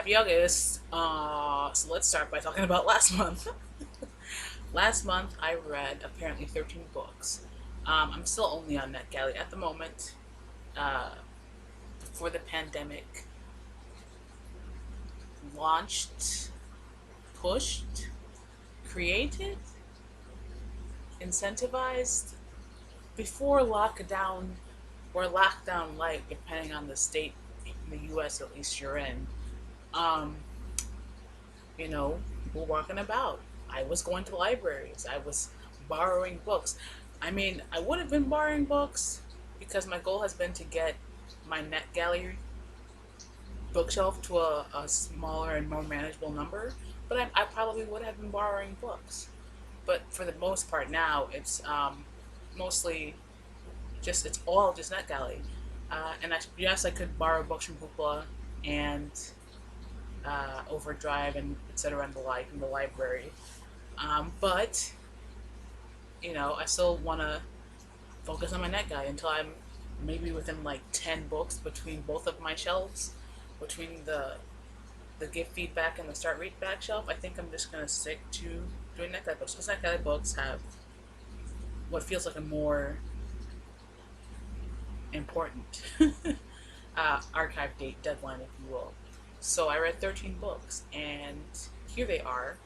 Happy August. So let's start by talking about last month. Last month I read apparently 13 books. I'm still only on NetGalley at the moment. Uh, Before the pandemic launched, pushed, created, incentivized, before lockdown or lockdown light, depending on the state in the U.S. at least you're in. Um, People walking about. I was going to libraries. I was borrowing books. I mean, I would have been borrowing books because my goal has been to get my NetGalley bookshelf to a smaller and more manageable number. But I probably would have been borrowing books. But for the most part now, it's mostly it's all just NetGalley. Yes, I could borrow books from Hoopla and Overdrive and etc. and the like in the library. But I still want to focus on my net guy until I'm maybe within like 10 books between both of my shelves, between the give feedback and the start read back shelf. I think I'm just gonna stick to doing net guy books because net guy books have what feels like a more important archive date deadline, if you will. So I read 13 books, and here they are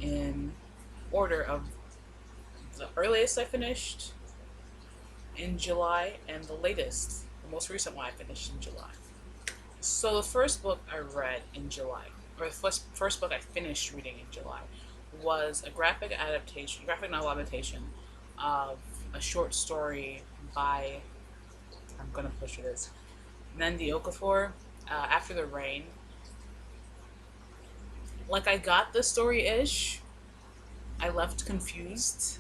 in order of the earliest I finished in July and the latest, the most recent one I finished in July. So the first book I read in July, or the first book I finished reading in July, was a graphic novel adaptation of a short story by, I'm gonna butcher this, Nandi Okafor, After the Rain. Like, I got the story-ish. I left confused.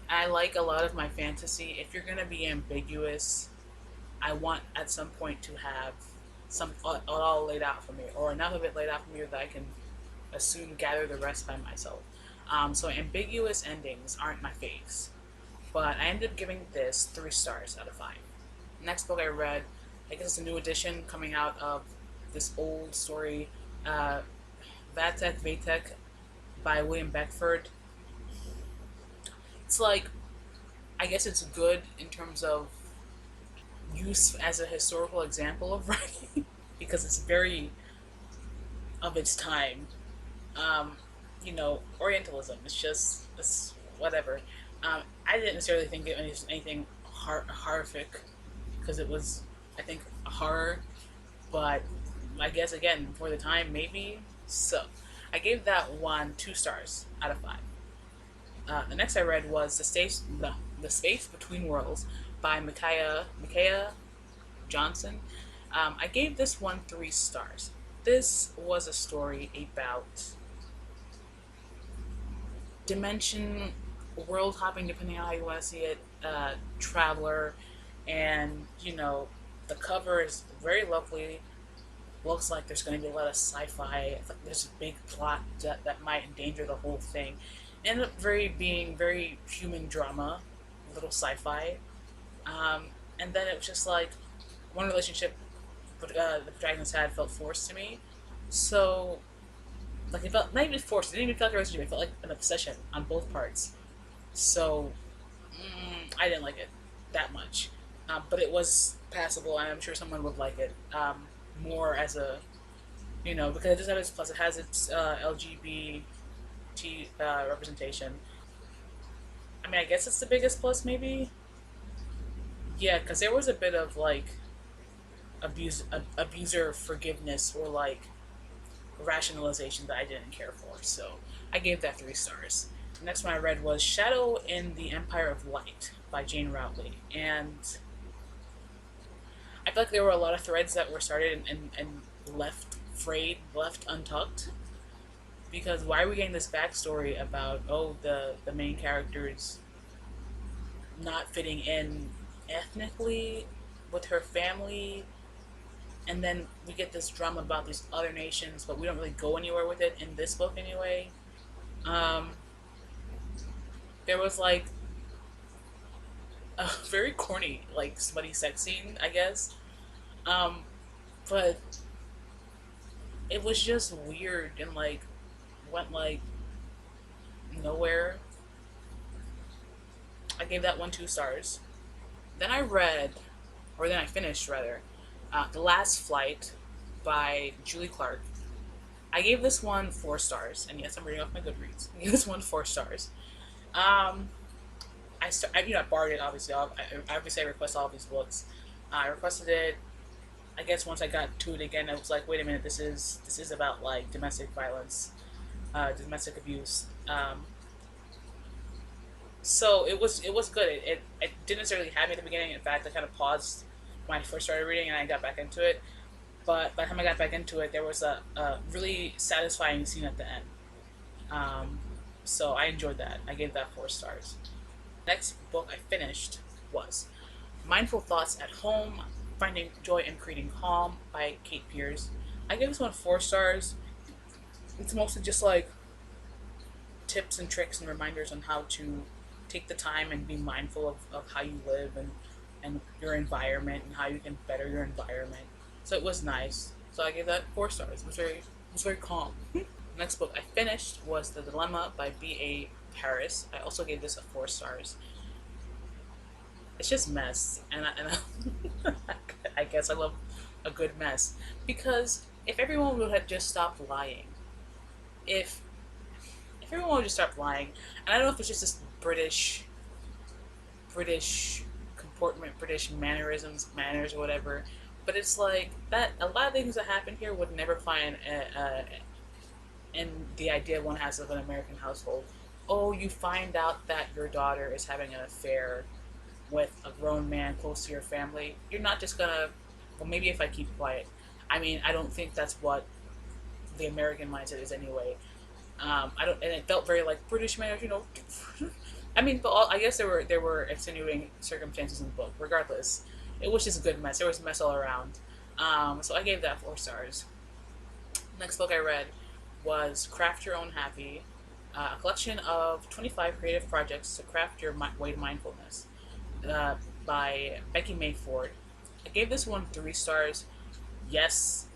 I like a lot of my fantasy. If you're gonna be ambiguous, I want at some point to have some all laid out for me, or enough of it laid out for me that I can assume gather the rest by myself. So ambiguous endings aren't my faves, but I ended up giving this 3 stars out of 5. Next book I read, I guess it's a new edition coming out of this old story, uh, Vatek by William Beckford. It's like, I guess it's good in terms of use as a historical example of writing because it's very of its time. Um, Orientalism. It's whatever. I didn't necessarily think it was anything horrific because it was, I think, a horror, but I guess again for the time maybe. So I gave that one 2 stars out of 5. The next I read was the Space Between Worlds by Micaiah Johnson. I gave this one 3 stars. This was a story about dimension, world hopping, depending on how you want to see it, traveler, and the cover is very lovely. Looks like there's going to be a lot of sci-fi. Like there's a big plot that might endanger the whole thing. Ended up being very human drama, a little sci-fi, and then it was just like one relationship the protagonist had felt forced to me. So like it felt not even forced. It didn't even feel like a relationship. It felt like an obsession on both parts. So I didn't like it that much, but it was passable, and I'm sure someone would like it more as a because it does have its plus. It has its LGBT representation. I mean, I guess it's the biggest plus, maybe. Yeah, because there was a bit of like abuser forgiveness or like rationalization that I didn't care for. So I gave that 3 stars. The next one I read was Shadow in the Empire of Light by Jane Routley. And I feel like there were a lot of threads that were started and left frayed, left untucked. Because why are we getting this backstory about, the main characters not fitting in ethnically with her family, and then we get this drama about these other nations, but we don't really go anywhere with it in this book anyway. Um, there was like a very corny, like smutty sex scene, I guess. Um, but it was just weird and like went like nowhere. I gave that one 2 stars. Then I read, or then I finished rather, The Last Flight by Julie Clark. I gave this one 4 stars, and yes, I'm reading off my Goodreads. I gave this one 4 stars. Um, I borrowed it obviously. Obviously I request all of these books. I requested it. I guess once I got to it again, I was like, wait a minute, this is about like domestic violence, domestic abuse. So it was good. It didn't necessarily have me at the beginning. In fact, I kind of paused when I first started reading, and I got back into it. But by the time I got back into it, there was a really satisfying scene at the end. Um, so I enjoyed that. I gave that 4 stars. Next book I finished was Mindful Thoughts at Home: Finding Joy in Creating Calm by Kate Pierce. I gave this one 4 stars. It's mostly just like tips and tricks and reminders on how to take the time and be mindful of how you live and your environment and how you can better your environment. So it was nice. So I gave that 4 stars. It was very calm. Next book I finished was The Dilemma by B.A. Paris. I also gave this a 4 stars. It's just mess, I guess I love a good mess because if everyone would have just stopped lying, if if everyone would just stop lying, and I don't know if it's just this British comportment, British mannerisms, manners, or whatever, but it's like that. A lot of things that happen here would never find in the idea one has of an American household. Oh, you find out that your daughter is having an affair with a grown man close to your family. You're not just gonna. Well, maybe if I keep quiet. I mean, I don't think that's what the American mindset is anyway. I don't, and it felt very like British manners. I mean, but I guess there were extenuating circumstances in the book. Regardless, it was just a good mess. There was mess all around. So I gave that 4 stars. Next book I read was Craft Your Own Happy, a collection of 25 creative projects to craft your way to mindfulness, by BECKFORD. I gave this one 3 stars. Yes,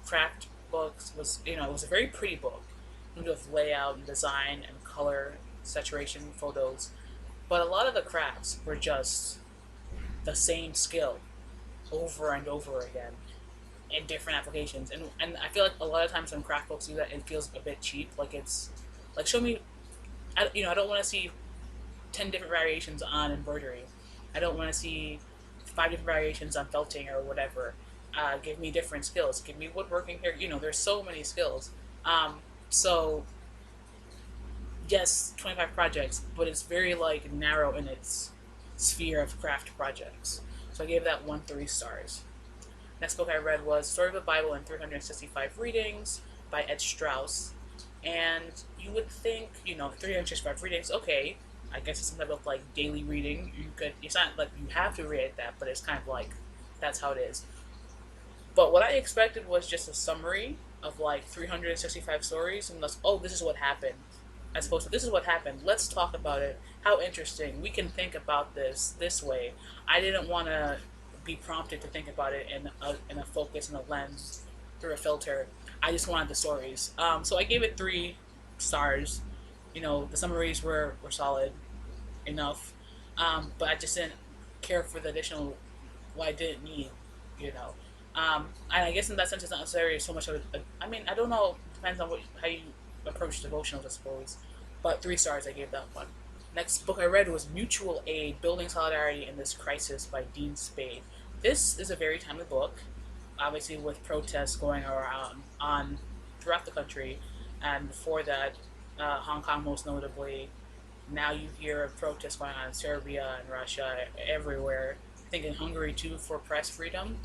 craft books was it was a very pretty book with layout and design and color saturation photos, but a lot of the crafts were just the same skill over and over again in different applications, and I feel like a lot of times when craft books do that, it feels a bit cheap. Like it's like show me, I don't want to see 10 different variations on embroidery. I don't want to see 5 different variations on felting or whatever. Give me different skills. Give me woodworking here. There's so many skills. So yes, 25 projects, but it's very like narrow in its sphere of craft projects. So I gave that one 3 stars. Next book I read was Story of the Bible in 365 Readings by Ed Strauss. And you would think, 365 readings, okay, I guess it's some type of like daily reading. It's not like you have to read that, but it's kind of like that's how it is. But what I expected was just a summary of like 365 stories, and that's, oh, this is what happened. As opposed to, this is what happened. Let's talk about it. How interesting. We can think about this way. I didn't want to be prompted to think about it in a focus and a lens through a filter. I just wanted the stories. So I gave it 3 stars. The summaries were solid enough, but I just didn't care for the additional what I didn't need. You know, and I guess in that sense, it's not necessarily so much of I mean, I don't know. Depends on how you approach devotionals, I suppose. But 3 stars, I gave that one. Next book I read was Mutual Aid: Building Solidarity in This Crisis by Dean Spade. This is a very timely book, obviously with protests going around on throughout the country, and before that, Hong Kong most notably. Now you hear of protests going on in Serbia and Russia, everywhere. I think in Hungary too for press freedom.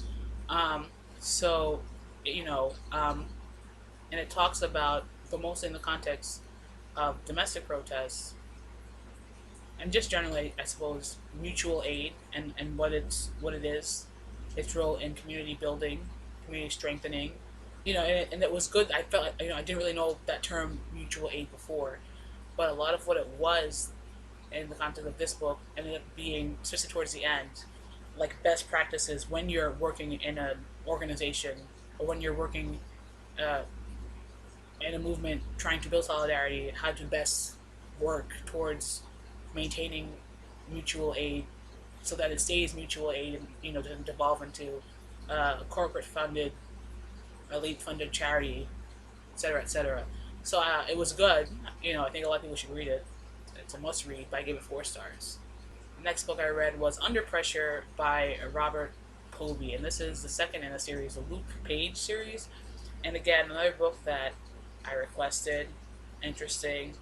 Um, so, you know, um, and it talks about, but mostly in the context of domestic protests, and just generally, I suppose, mutual aid and what it is, its role in community building, community strengthening. And it was good. I felt like, I didn't really know that term mutual aid before, but a lot of what it was in the context of this book ended up being, especially towards the end, like best practices when you're working in an organization or when you're working uh, in a movement trying to build solidarity, how to best work towards maintaining mutual aid so that it stays mutual aid and doesn't devolve into corporate funded, elite funded charity, etc., etc. So it was good. I think a lot of people should read it. It's a must read, but I gave it 4 stars. The next book I read was Under Pressure by Robert Povey, and this is the second in a series, the Luke Page series. And again, another book that I requested, interesting.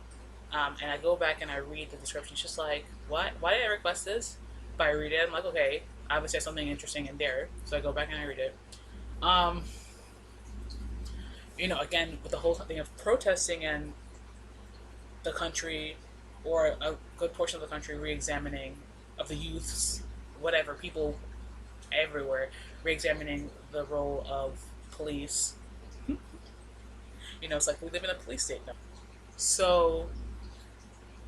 And I go back and I read the description. It's just like, what? Why did I request this? But I read it. I'm like, okay, obviously there's something interesting in there. So I go back and I read it. Um, again, with the whole thing of protesting and the country, or a good portion of the country, re-examining of the youths, whatever, people everywhere, re-examining the role of police. It's like we live in a police state now. So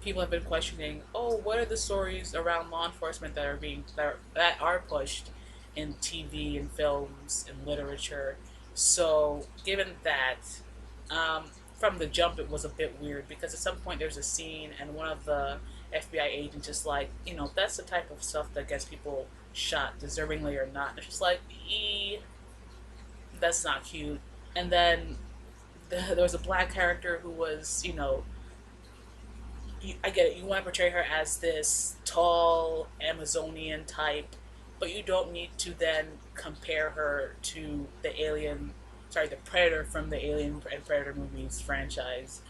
people have been questioning, oh, what are the stories around law enforcement that are pushed in TV and films and literature? So given that, from the jump, it was a bit weird because at some point there's a scene and one of the FBI agents is like, that's the type of stuff that gets people shot, deservingly or not. And it's just like, that's not cute. And then there was a black character who was, I get it. You want to portray her as this tall Amazonian type, but you don't need to then compare her to the Predator from the Alien and Predator movies franchise.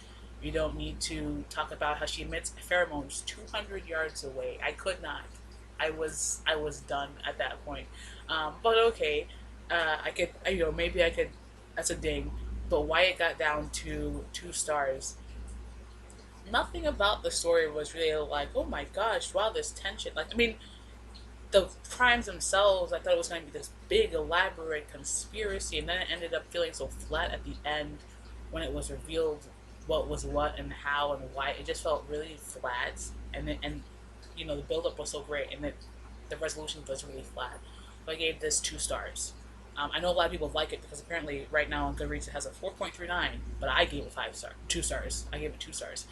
You don't need to talk about how she emits pheromones 200 yards away. I could not. I was done at that point. But okay, I could. Maybe I could. That's a ding. But why it got down to 2 stars, nothing about the story was really like, oh my gosh, wow, this tension. Like, I mean, the crimes themselves, I thought it was going to be this big, elaborate conspiracy, and then it ended up feeling so flat at the end when it was revealed what was what and how and why. It just felt really flat, and the build-up was so great, and the resolution was really flat. So I gave this 2 stars. I know a lot of people like it because apparently right now on Goodreads it has a 4.39, but I gave it 2 stars. I gave it 2 stars.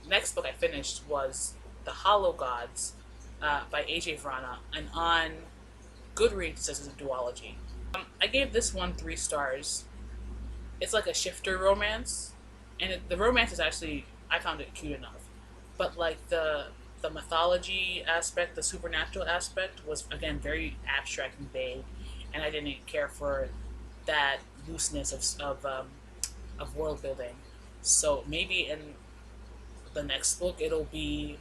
Next book I finished was The Hollow Gods by A.J. Vrana, and on Goodreads it says it's a duology. I gave this one 3 stars. It's like a shifter romance, and the romance is actually, I found it cute enough, but like the mythology aspect, the supernatural aspect was again very abstract and vague, and I didn't care for that looseness of world building. So maybe in the next book it'll be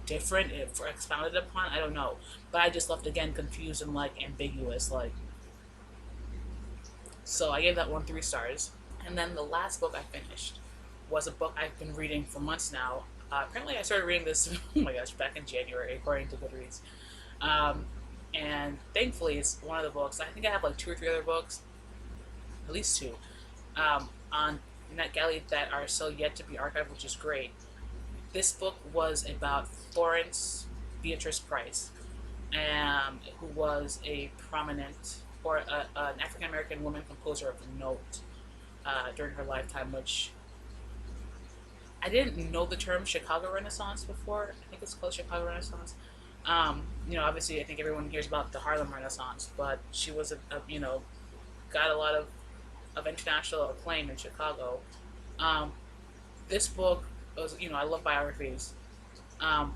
different if expounded upon. I don't know, but I just left again confused and like ambiguous. So I gave that one 3 stars. And then the last book I finished was a book I've been reading for months now. Apparently, I started reading this, oh my gosh, back in January, according to Goodreads. And thankfully, it's one of the books. I think I have like 2 or 3 other books, at least 2, on NetGalley that are still yet to be archived, which is great. This book was about Florence Beatrice Price, who was a prominent, or an African American woman composer of note during her lifetime, which I didn't know the term Chicago Renaissance before. I think it's called Chicago Renaissance. Obviously, I think everyone hears about the Harlem Renaissance, but she was got a lot of international acclaim in Chicago. This book was, I love biographies, and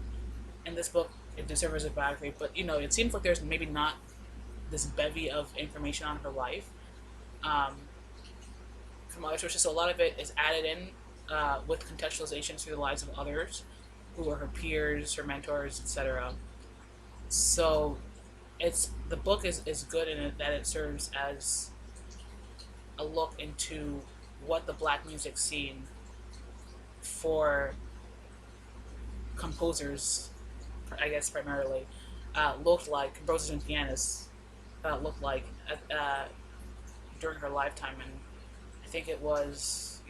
this book, it deserves a biography, but it seems like there's maybe not this bevy of information on her life from other sources. So a lot of it is added in with contextualizations through the lives of others who are her peers, her mentors, etc. So the book is good in it that it serves as a look into what the black music scene for composers, I guess primarily, looked like, composers and pianists looked like during her lifetime. And I think it was,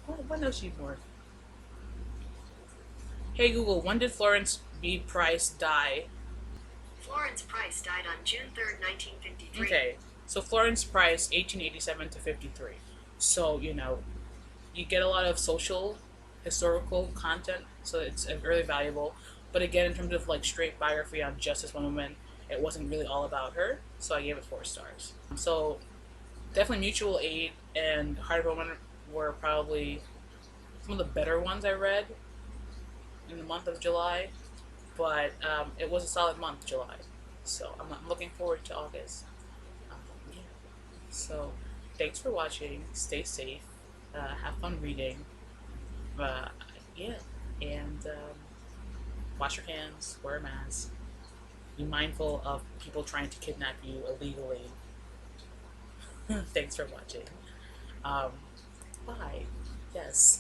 when was she born? Hey Google, when did Florence B. Price die? Florence Price died on June 3rd, 1953. Okay, So Florence Price, 1887 to 53. So, you get a lot of social, historical content, so it's really valuable. But again, in terms of like straight biography on just this one woman, it wasn't really all about her, so I gave it 4 stars. So definitely Mutual Aid and Heart of a Woman were probably some of the better ones I read in the month of July, but it was a solid month, July. So I'm looking forward to August. Yeah. So thanks for watching. Stay safe. Have fun reading. Uh, yeah, and wash your hands. Wear a mask. Be mindful of people trying to kidnap you illegally. Thanks for watching. Um, bye. Yes.